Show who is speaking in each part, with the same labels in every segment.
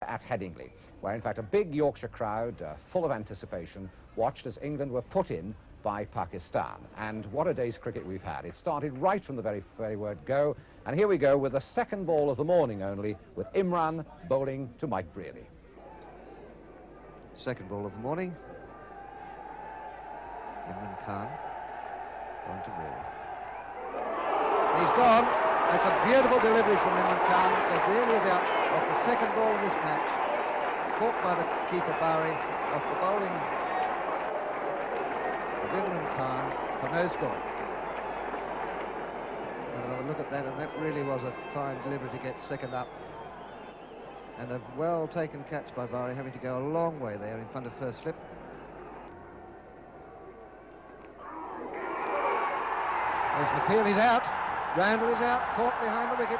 Speaker 1: at Headingley, where in fact a big Yorkshire crowd, full of anticipation, watched as England were put in by Pakistan. And what a day's cricket we've had. It started right from the very word go, and here we go with the second ball of the morning only, with Imran bowling to Mike Brearley.
Speaker 2: Second ball of the morning. Imran Khan going to Brearley. He's gone. It's a beautiful delivery from Imran Khan. So Brearley is out off the second ball of this match. Caught by the keeper Barry off the bowling of Imran Khan for no score. Have another look at that, and that really was a fine delivery to get second up. And a well-taken catch by Barry, having to go a long way there in front of first slip. There's McPeel, he's out. Randall is out, caught behind the wicket.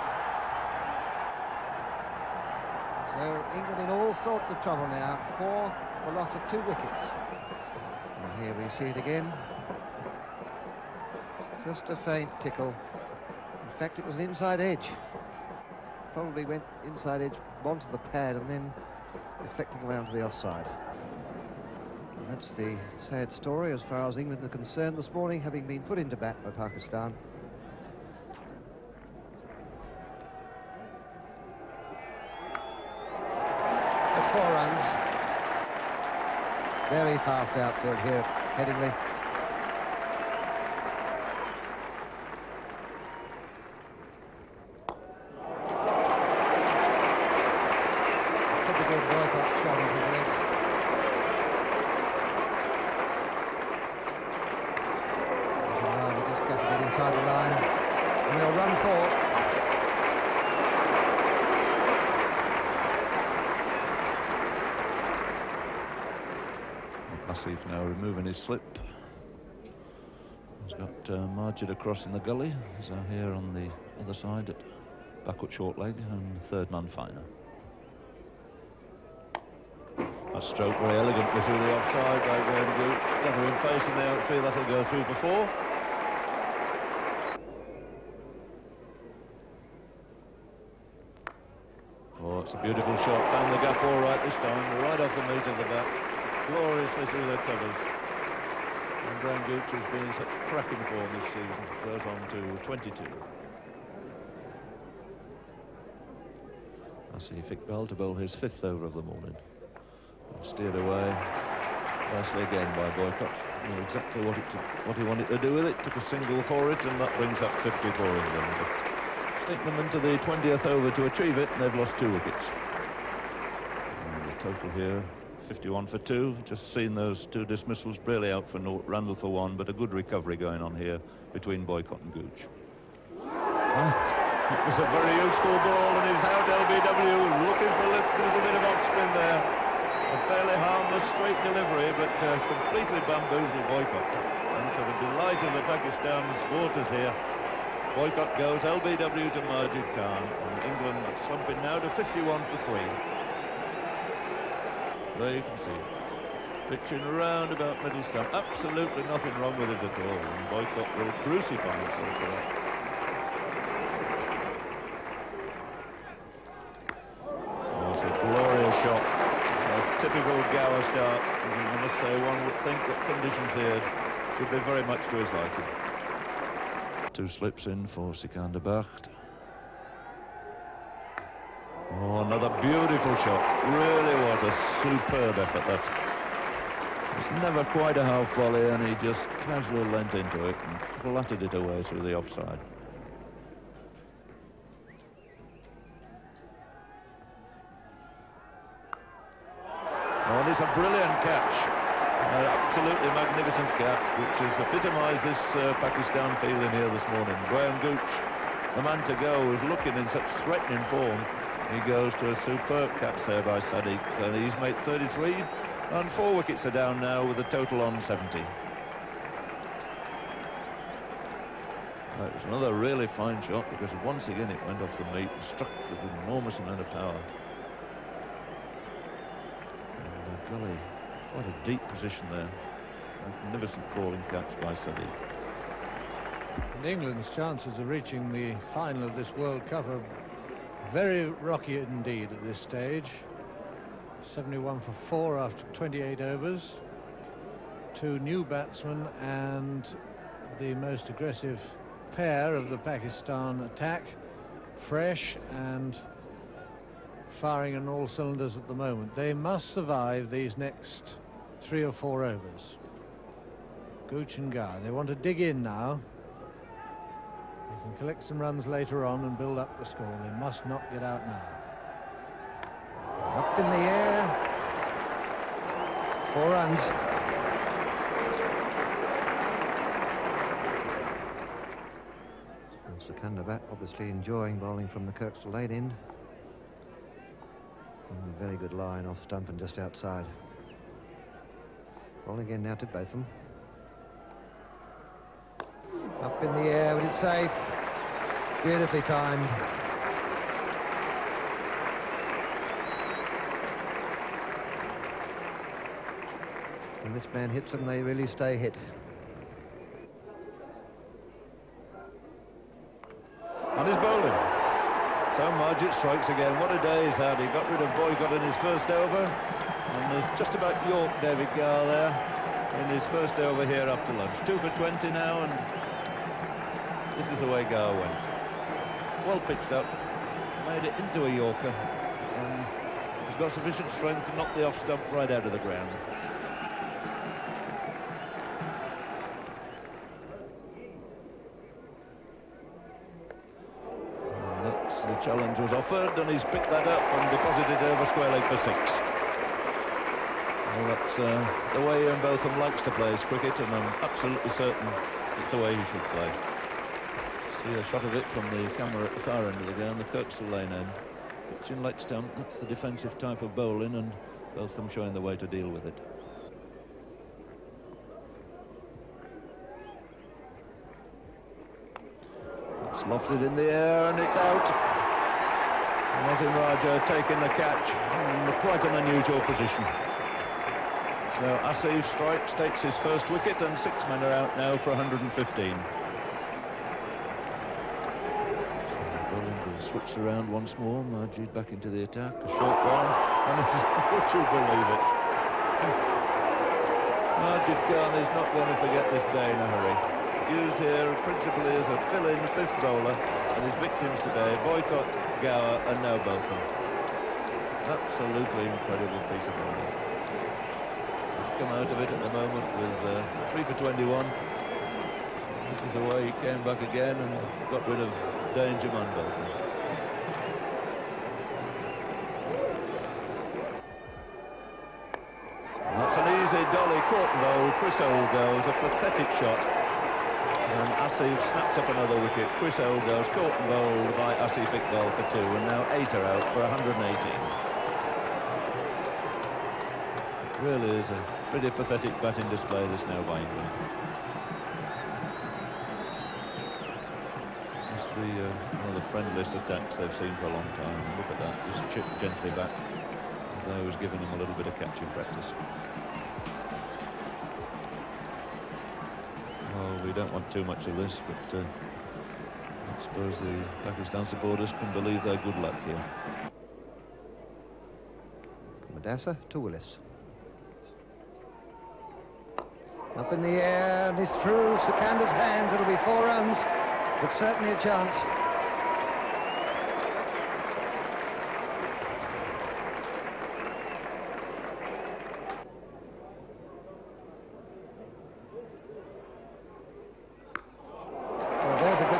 Speaker 2: So England in all sorts of trouble now for the loss of 2 wickets. And here we see it again. Just a faint tickle. In fact, it was an inside edge. Probably went inside edge onto the pad and then deflecting around to the offside. And that's the sad story as far as England are concerned this morning, having been put into bat by Pakistan. That's 4 runs. Very fast outfield here at Headingley. Inside the line, and they'll run forward.
Speaker 3: Asif now removing his slip. He's got Majid across in the gully. He's here on the other side at backward short leg, and third man finer. A stroke very elegantly through the offside by Graham Gooch. Never in face in the outfield, that'll go through for 4. Oh, it's a beautiful shot. Found the gap all right this time, right off the meat of the bat. Gloriously through the covers. And Graham Gooch has been in such cracking form this season. Goes on to 22. Asif Iqbal to bowl his 5th over of the morning. And steered away nicely again by Boycott. Knew exactly what he wanted to do with it. Took a single for it, and that brings up 50 for England. Stick them into the 20th over to achieve it, and they've lost 2 wickets. And the total here, 51 for 2. Just seen those 2 dismissals. Brearley out for 0, Randall for 1, but a good recovery going on here between Boycott and Gooch. It was a very useful ball, and he's out. LBW looking for a little bit of off-spin there. A fairly harmless straight delivery, but completely bamboozled Boycott. And to the delight of the Pakistan supporters here, Boycott goes LBW to Majid Khan, and England slumping now to 51 for 3. There you can see it. Pitching around about middle stump. Absolutely nothing wrong with it at all, and Boycott will crucify himself for that. Oh, it's a glorious shot. A typical Gower start. I must say, one would think that conditions here should be very much to his liking. 2 slips in for Sikandar Bakht. Oh, another beautiful shot. Really was a superb effort, that. It's never quite a half volley, and he just casually leant into it and flattered it away through the offside. Oh, and it's a brilliant catch. An absolutely magnificent catch, which has epitomised this Pakistan feeling here this morning. Graham Gooch, the man to go, is looking in such threatening form. He goes to a superb catch there by Sadiq, and he's made 33, and 4 wickets are down now with a total on 70. It was another really fine shot, because once again it went off the meat and struck with an enormous amount of power. And the gully. What a deep position there. Magnificent falling catch by Sadiq.
Speaker 4: And England's chances of reaching the final of this World Cup are very rocky indeed at this stage. 71 for 4 after 28 overs. 2 new batsmen and the most aggressive pair of the Pakistan attack, fresh and firing on all cylinders at the moment. They must survive these next 3 or 4 overs. Gooch and Gower, they want to dig in now. They can collect some runs later on and build up the score. They must not get out now.
Speaker 2: Up in the air. 4 runs. Sikandar Bat obviously enjoying bowling from the Kirkstall lane end. And a very good line off stump and just outside. Bowling again now to Botham. Up in the air, but it's safe. Beautifully timed. When this man hits them, they really stay hit.
Speaker 3: On his bowling. So Margit strikes again. What a day he's had. He got rid of Boycott in his first over. And there's just about York, David Gower there, in his first over here after lunch. 2 for 20 now, and this is the way Gower went. Well pitched up, made it into a Yorker. And he's got sufficient strength to knock the off stump right out of the ground. The challenge was offered, and he's picked that up and deposited it over square leg for 6. Well, that's the way Ian Botham likes to play his cricket, and I'm absolutely certain it's the way he should play. See a shot of it from the camera at the far end of the ground, the Kirkstall lane end. Pitching leg stump, that's the defensive type of bowling, and Botham showing the way to deal with it. It's lofted in the air, and it's out. Nazim Raja taking the catch in quite an unusual position. So Asif strikes, takes his first wicket, and 6 men are out now for 115. So bowling being switched around once more. Majid back into the attack, a short one, and would you believe it? Majid Khan is not going to forget this day in a hurry. Used here principally as a fill-in 5th bowler, and his victims today, Boycott, Gower and now Botham. Absolutely incredible piece of bowling. He's come out of it at the moment with 3 for 21. This is the way he came back again and got rid of danger man Botham. That's an easy dolly caught bowl. Chris Hole goes, a pathetic shot. And Asif snaps up another wicket. Chris Hole goes caught and bowled by Asif Iqbal for 2, and now 8 are out for 118. It really is a pretty pathetic batting display this now by England. Must be one of the friendliest attacks they've seen for a long time. Look at that, just chipped gently back, as though he was giving him a little bit of catching practice. Well, we don't want too much of this, but I suppose the Pakistan supporters can believe their good luck here.
Speaker 2: Madassa to Willis. Up in the air, and it's through Sikandar's hands. It'll be 4 runs, but certainly a chance.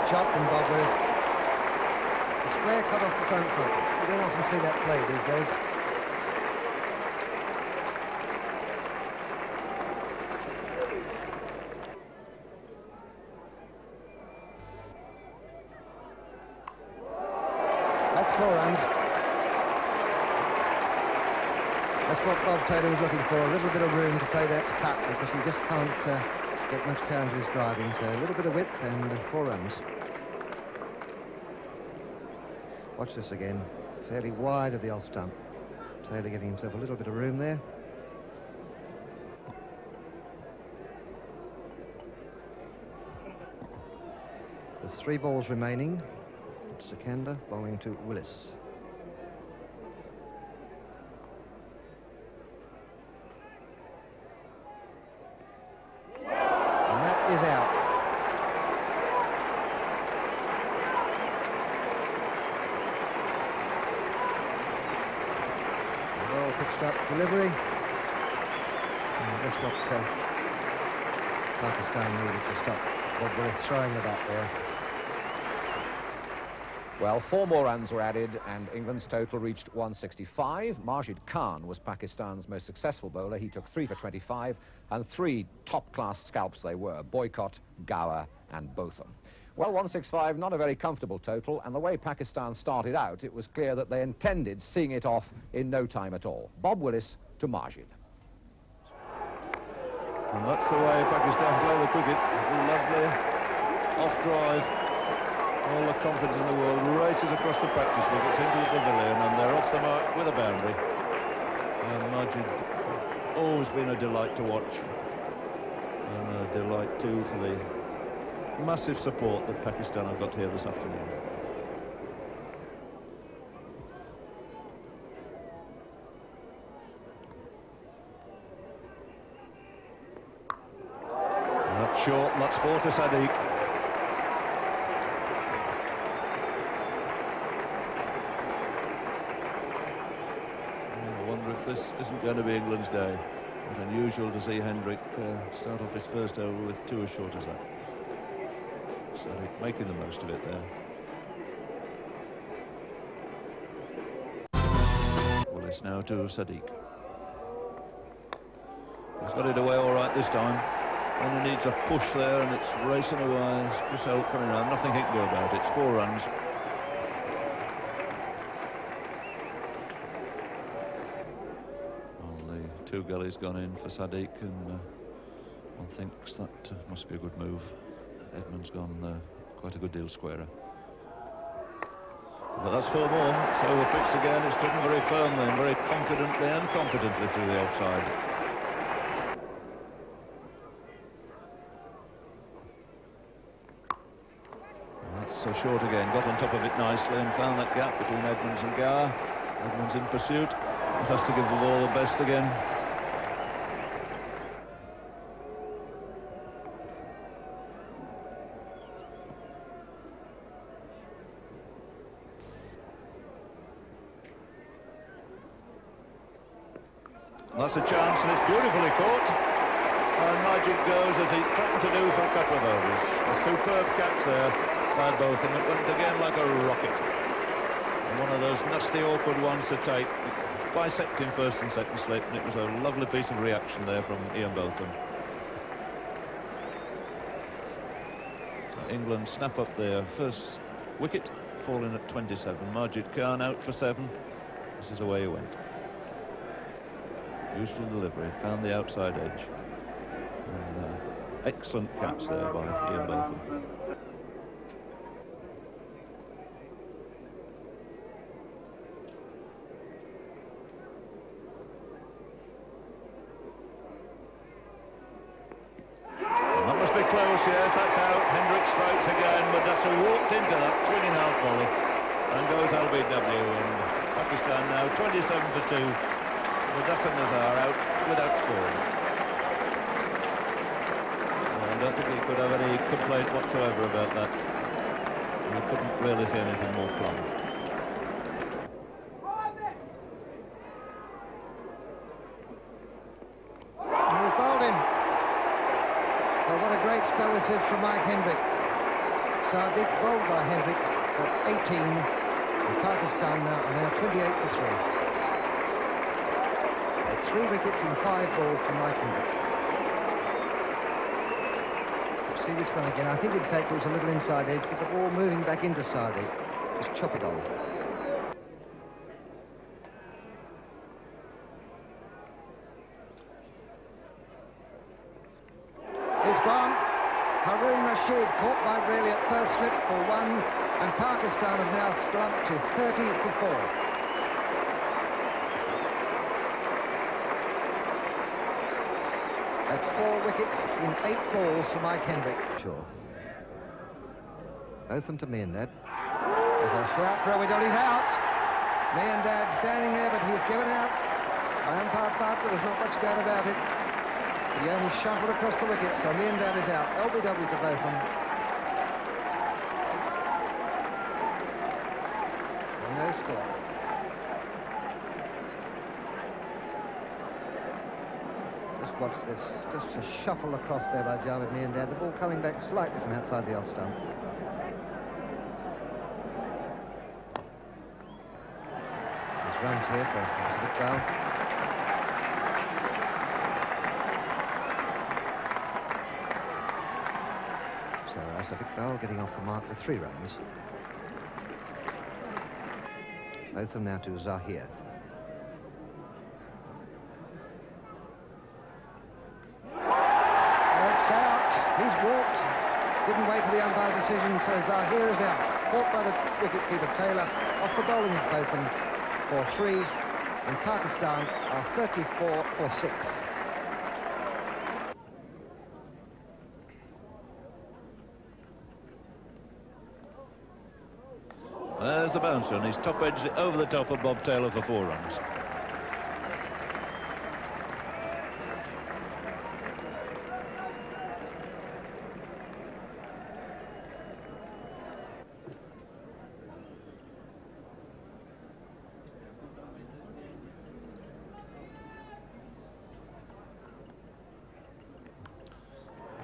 Speaker 2: Shot from Bob Willis. A square cut off the front foot. You don't often see that play these days. That's 4 runs. That's what Bob Taylor was looking for, a little bit of room to play that cut, because he just can't get much power into his driving, so a little bit of width and 4 runs. Watch this again, fairly wide of the off stump. Taylor giving himself a little bit of room there. There's 3 balls remaining. Sikandar bowling to Willis. pitched up delivery. And that's what Pakistan needed to stop Bob Willis throwing the bat there.
Speaker 1: Well, 4 more runs were added and England's total reached 165. Majid Khan was Pakistan's most successful bowler. He took 3 for 25 and 3 top-class scalps they were: Boycott, Gower and Botham. Well, 165, not a very comfortable total, and the way Pakistan started out, it was clear that they intended seeing it off in no time at all. Bob Willis to Majid.
Speaker 3: And that's the way Pakistan play the cricket. Lovely off drive. All the confidence in the world races across the practice wickets into the pavilion, and they're off the mark with a boundary. And Majid, always been a delight to watch, and a delight too for the massive support that Pakistan have got here this afternoon. And that's short, and that's 4 to Sadiq. This isn't going to be England's day. But unusual to see Hendrick start off his first over with 2 as short as that. Sadiq making the most of it there. Willis now to Sadiq. He's got it away all right this time. Only needs a push there, and it's racing away. Gusel coming around. Nothing he can do about it. It's 4 runs. Two gullies gone in for Sadiq, and one thinks that must be a good move. Edmund's gone quite a good deal squarer. But that's 4 more. It's over-pitched again. It's driven very firmly and very confidently and competently through the offside. And that's so short again. Got on top of it nicely and found that gap between Edmonds and Gower. Edmonds in pursuit. He has to give the ball the best again. That's a chance, and it's beautifully caught. And Majid goes as he threatened to do for a couple of overs. A superb catch there by Botham. It went again like a rocket. And one of those nasty, awkward ones to take, bisecting first and second slip, and it was a lovely piece of reaction there from Ian Botham. So England snap up their first wicket, falling at 27. Majid Khan out for 7. This is the way he went. Useful delivery, found the outside edge. And, excellent catch there by Ian Botham. That must be close, yes, that's out. Hendrick strikes again, but that's walked into that swinging half volley and goes LBW, and Pakistan now 27 for 2. Mudassar Nazar out without scoring. I don't think he could have any complaint whatsoever about that. He couldn't really see anything more plumb.
Speaker 2: And we fouled him. So what a great spell this is from Mike Hendrick. Sadiq bowled by Hendrick for 18. And Pakistan now are now 28 for 3. 3 wickets in 5 balls from Mike Hendrick. See this one again. I think in fact it was a little inside edge with the ball moving back into Sadiq. Just chop it on. It's gone. Haroon Rashid caught by Braley at first slip for 1, and Pakistan have now slumped to 30 for 4. That's 4 wickets in 8 balls for Mike Hendrick. Sure. Botham to Miandad. There's a shout for a wicket. He's out. Miandad standing there, but he's given out. By umpire Bart, there was not much doubt about it. He only shuffled across the wicket, so Miandad is out. LBW to Botham. No score. Just watch this. Just a shuffle across there by Javed Miandad. The ball coming back slightly from outside the off stump. There's runs here for Pacific Bell. So Pacific Bell getting off the mark with 3 runs. Both of them now to Zahir. That's out. He's walked. Didn't wait for the umpire's decision, so Zahir is out. Caught by the wicketkeeper Taylor off the bowling of Botham for 3. And Pakistan are 34 for 6.
Speaker 3: There's the bouncer, and he's top edged it over the top of Bob Taylor for 4 runs.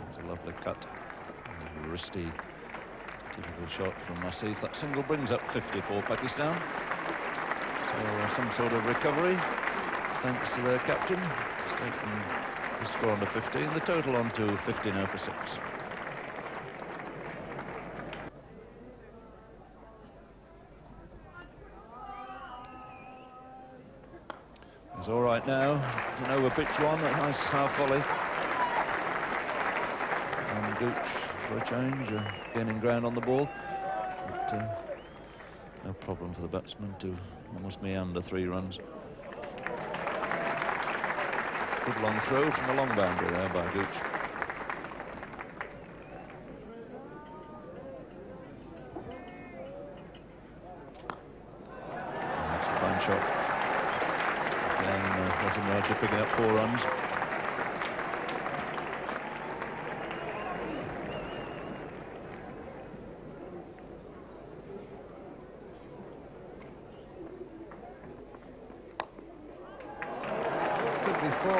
Speaker 3: It's a lovely cut, a wristy, typical shot from Asif. That single brings up 50 for Pakistan. So some sort of recovery, thanks to their captain. He's taken the score on to 15, the total on to 50 now for 6. He's all right now. An over-pitch one, a nice half volley. And Gooch for a change, gaining ground on the ball. But, no problem for the batsman to almost meander 3 runs. Good long throw from the long boundary there by Gooch. That's a fine shot. Again, Watson Roger picking up 4 runs.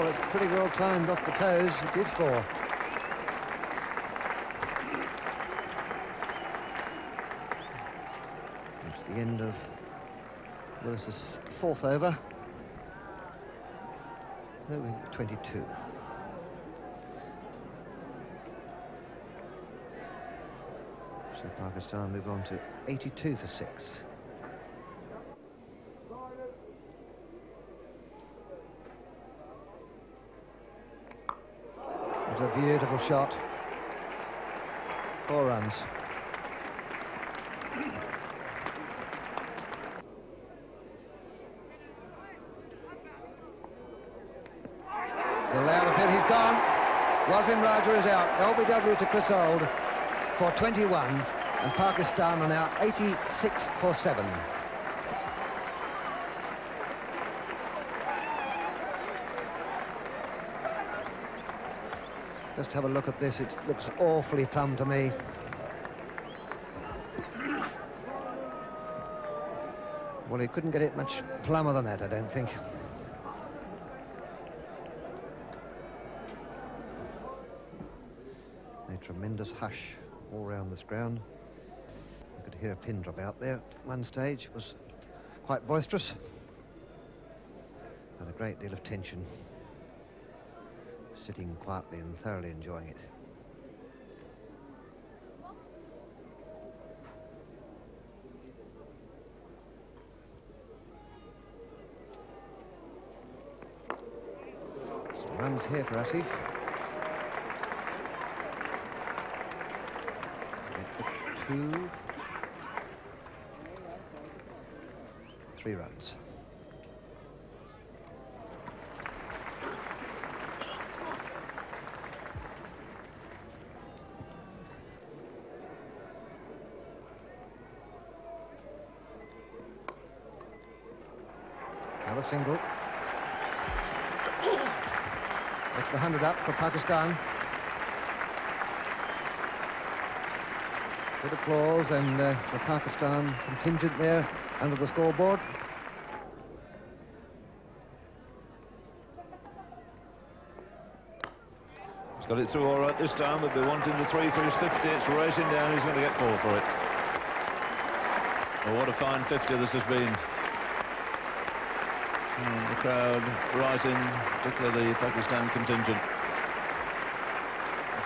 Speaker 2: It's pretty well timed off the toes. It did 4. It's the end of Willis's 4th over. No, 22. So Pakistan move on to 82 for 6. It was a beautiful shot. 4 runs. He's allowed a bit, he's gone. Wasim Raja is out. LBW to Chris Old for 21, and Pakistan are now 86 for 7. Just have a look at this. It looks awfully plumb to me. Well, he couldn't get it much plumber than that, I don't think. A tremendous hush all around this ground. You could hear a pin drop out there at one stage. It was quite boisterous. And a great deal of tension. Sitting quietly and thoroughly enjoying it. Some runs here for Asif. 2. 3 runs. Another single. That's the 100 up for Pakistan. Good applause, and the Pakistan contingent there under the scoreboard.
Speaker 3: He's got it through all right this time. They'll be wanting the 3 for his 50. It's racing down. He's going to get 4 for it. Oh, what a fine 50 this has been. And the crowd rising, particularly the Pakistan contingent,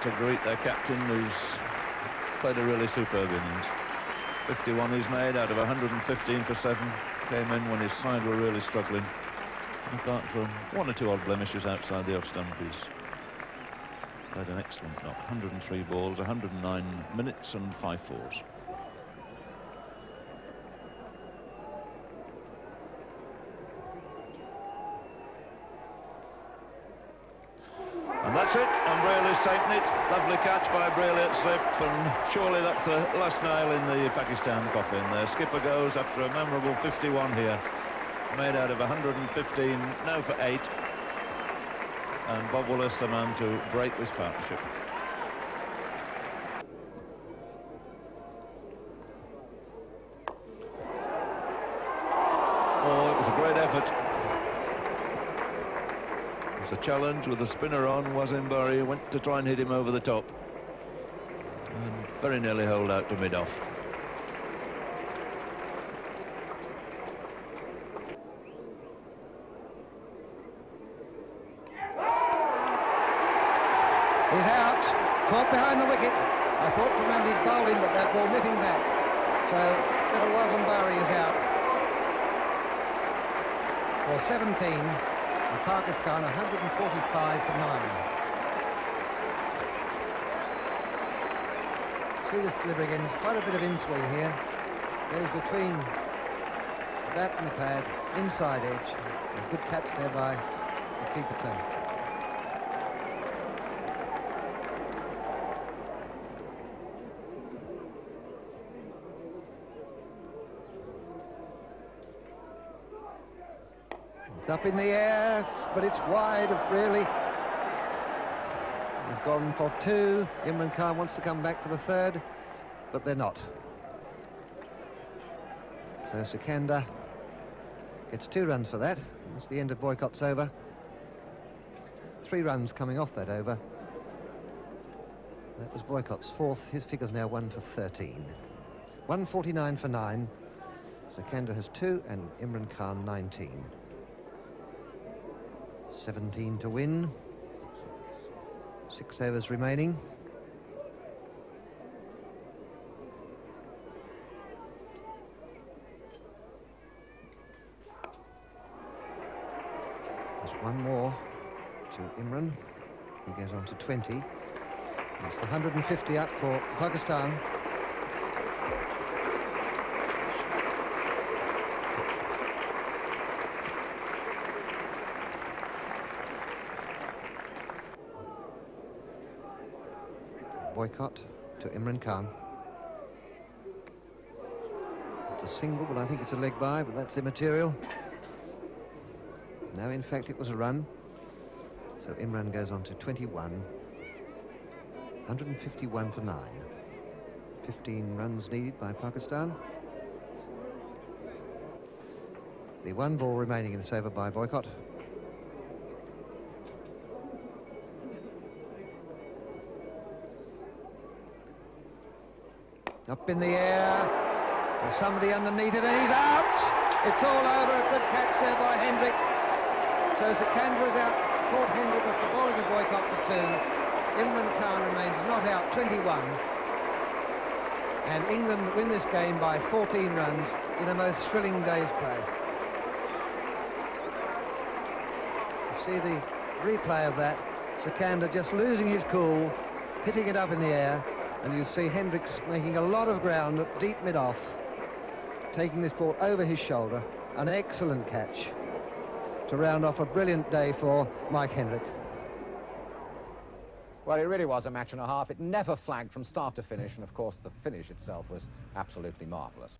Speaker 3: to greet their captain, who's played a really superb innings. 51 he's made out of 115 for 7. Came in when his side were really struggling. Apart from 1 or 2 odd blemishes outside the off stump, he's played an excellent knock. 103 balls, 109 minutes and 5 fours. And that's it, and Braley's taken it. Lovely catch by Braley at slip, and surely that's the last nail in the Pakistan coffin. Their skipper goes after a memorable 51 here, made out of 115, now for 8. And Bob Willis, the man to break this partnership. Oh, it was a great effort. It's a challenge with the spinner on. Wasim Bari went to try and hit him over the top, and very nearly holed out to mid-off.
Speaker 2: He's out, caught behind the wicket. I thought from around he'd bowled him, but that ball nipping back. So little Wasim Bari is out for 17, and Pakistan 145 for 9. See this delivery again, there's quite a bit of in-swing here. Goes between the bat and the pad, inside edge. A good catch there by the keeper team. Up in the air, but it's wide of Braley. He's gone for 2. Imran Khan wants to come back for the 3rd, but they're not. So Sikandar gets 2 runs for that. That's the end of Boycott's over. 3 runs coming off that over. That was Boycott's 4th. His figure's now 1 for 13. 149 for 9. Sikandar has 2 and Imran Khan 19. 17 to win. 6 overs remaining. There's 1 more to Imran. He goes on to 20. That's the 150 up for Pakistan. Boycott to Imran Khan. It's a single, but I think it's a leg by, but that's immaterial. No, in fact, it was a run. So Imran goes on to 21. 151 for 9. 15 runs needed by Pakistan. The 1 ball remaining in this over by Boycott. Up in the air, there's somebody underneath it, and he's out! It's all over, a good catch there by Hendrick. So Sikandar is out, caught Hendrick off the bowling of Boycott for 2. Imran Khan remains not out, 21. And England win this game by 14 runs in a most thrilling day's play. You see the replay of that, Sikandar just losing his cool, hitting it up in the air. And you see Hendricks making a lot of ground at deep mid-off, taking this ball over his shoulder. An excellent catch to round off a brilliant day for Mike Hendrick.
Speaker 1: Well, it really was a match and a half. It never flagged from start to finish, and of course the finish itself was absolutely marvellous.